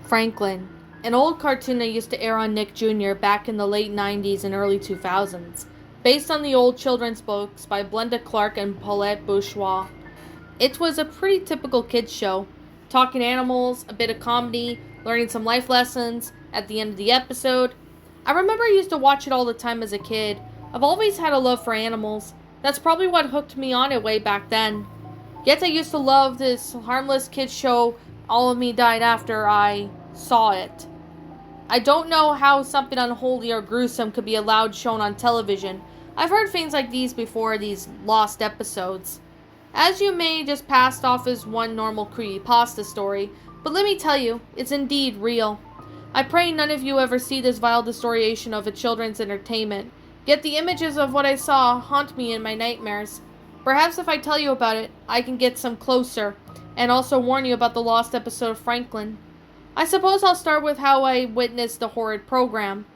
Franklin, an old cartoon that used to air on Nick Jr. back in the late 90s and early 2000s, based on the old children's books by Glenda Clark and Paulette Bourgeois. It was a pretty typical kids show, talking animals, a bit of comedy, learning some life lessons at the end of the episode. I remember I used to watch it all the time as a kid. I've always had a love for animals. That's probably what hooked me on it way back then. Yet I used to love this harmless kids show. All of me died after I saw it. I don't know how something unholy or gruesome could be allowed shown on television. I've heard things like these before, these lost episodes. As you may just passed off as one normal creepypasta story, but let me tell you, it's indeed real. I pray none of you ever see this vile distortion of a children's entertainment, yet the images of what I saw haunt me in my nightmares. Perhaps if I tell you about it, I can get some closer, and also warn you about the lost episode of Franklin. I suppose I'll start with how I witnessed the horrid program.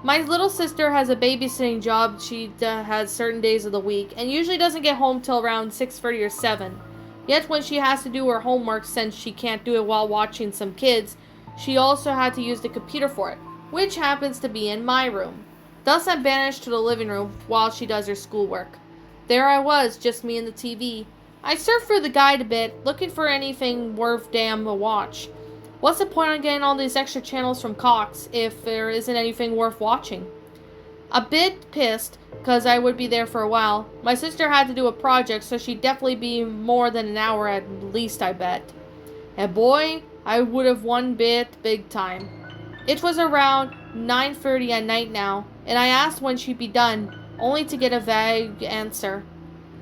My little sister has a babysitting job she has certain days of the week, and usually doesn't get home till around 6:30 or 7. Yet when she has to do her homework, since she can't do it while watching some kids, she also had to use the computer for it, which happens to be in my room. Thus I'm banished to the living room while she does her schoolwork. There I was, just me and the TV. I surfed through the guide a bit, looking for anything worth damn a watch. What's the point on getting all these extra channels from Cox if there isn't anything worth watching? A bit pissed, cause I would be there for a while. My sister had to do a project, so she'd definitely be more than an hour at least, I bet. And boy, I would have won big time. It was around 9:30 at night now, and I asked when she'd be done, only to get a vague answer.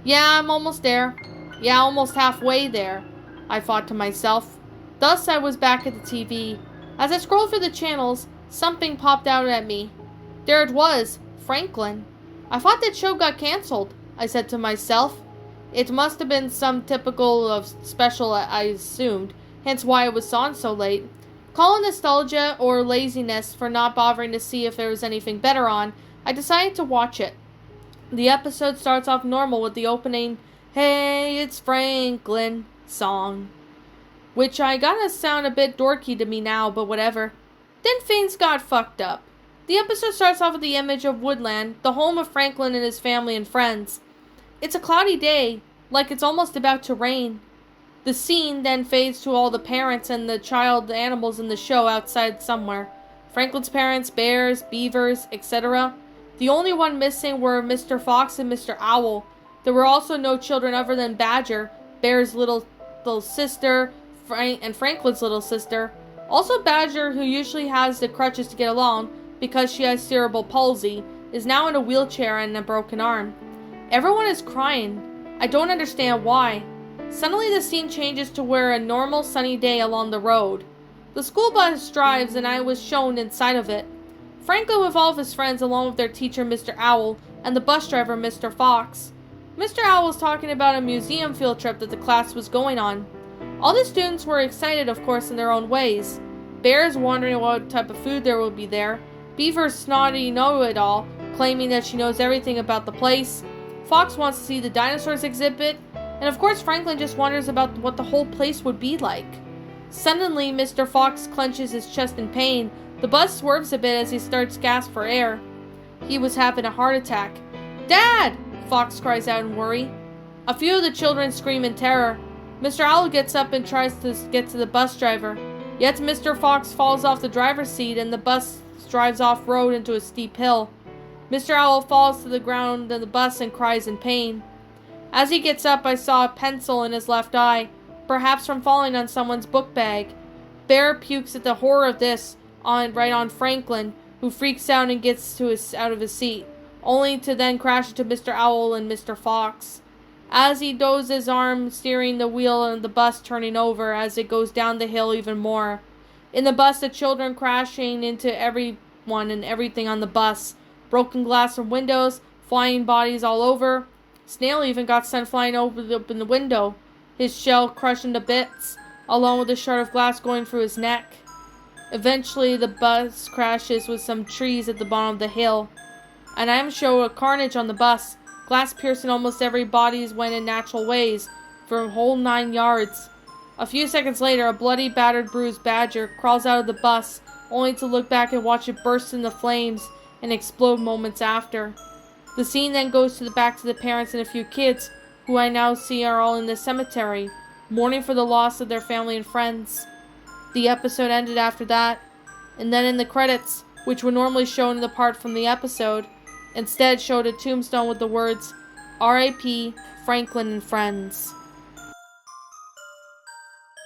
Yeah, I'm almost there. Yeah, almost halfway there, I thought to myself. Thus I was back at the TV. As I scrolled through the channels, something popped out at me. There it was, Franklin. I thought that show got cancelled, I said to myself. It must have been some typical of special, I assumed, hence why it was on so late. Call it nostalgia or laziness for not bothering to see if there was anything better on, I decided to watch it. The episode starts off normal with the opening, "Hey, it's Franklin" song, which I gotta sound a bit dorky to me now, but whatever. Then things got fucked up. The episode starts off with the image of Woodland, the home of Franklin and his family and friends. It's a cloudy day, like it's almost about to rain. The scene then fades to all the parents and the child animals in the show outside somewhere. Franklin's parents, bears, beavers, etc. The only one missing were Mr. Fox and Mr. Owl. There were also no children other than Badger, Bear's little sister, and Franklin's little sister. Also Badger, who usually has the crutches to get along because she has cerebral palsy, is now in a wheelchair and a broken arm. Everyone is crying. I don't understand why. Suddenly the scene changes to where a normal sunny day along the road. The school bus drives and I was shown inside of it. Franklin with all of his friends along with their teacher Mr. Owl and the bus driver Mr. Fox. Mr. Owl was talking about a museum field trip that the class was going on. All the students were excited, of course, in their own ways. Bear's wondering what type of food there would be there. Beaver's snotty know-it-all, claiming that she knows everything about the place. Fox wants to see the dinosaurs exhibit. And of course Franklin just wonders about what the whole place would be like. Suddenly, Mr. Fox clenches his chest in pain. The bus swerves a bit as he starts gasp for air. He was having a heart attack. "Dad!" Fox cries out in worry. A few of the children scream in terror. Mr. Owl gets up and tries to get to the bus driver. Yet Mr. Fox falls off the driver's seat and the bus drives off-road into a steep hill. Mr. Owl falls to the ground in the bus and cries in pain. As he gets up, I saw a pencil in his left eye, perhaps from falling on someone's book bag. Bear pukes at the horror of this right on Franklin, who freaks out and gets out of his seat, only to then crash into Mr. Owl and Mr. Fox. As he does his arm steering the wheel and the bus turning over as it goes down the hill even more. In the bus, the children crashing into everyone and everything on the bus. Broken glass from windows, flying bodies all over. Snail even got sent flying open the window, his shell crushed into bits, along with a shard of glass going through his neck. Eventually, the bus crashes with some trees at the bottom of the hill, and I am shown a carnage on the bus. Glass piercing almost every body's went in natural ways, for a whole 9 yards. A few seconds later, a bloody, battered, bruised badger crawls out of the bus, only to look back and watch it burst into flames and explode moments after. The scene then goes back to the parents and a few kids, who I now see are all in the cemetery, mourning for the loss of their family and friends. The episode ended after that, and then in the credits, which were normally shown apart from the episode, instead showed a tombstone with the words, R.I.P. Franklin and Friends.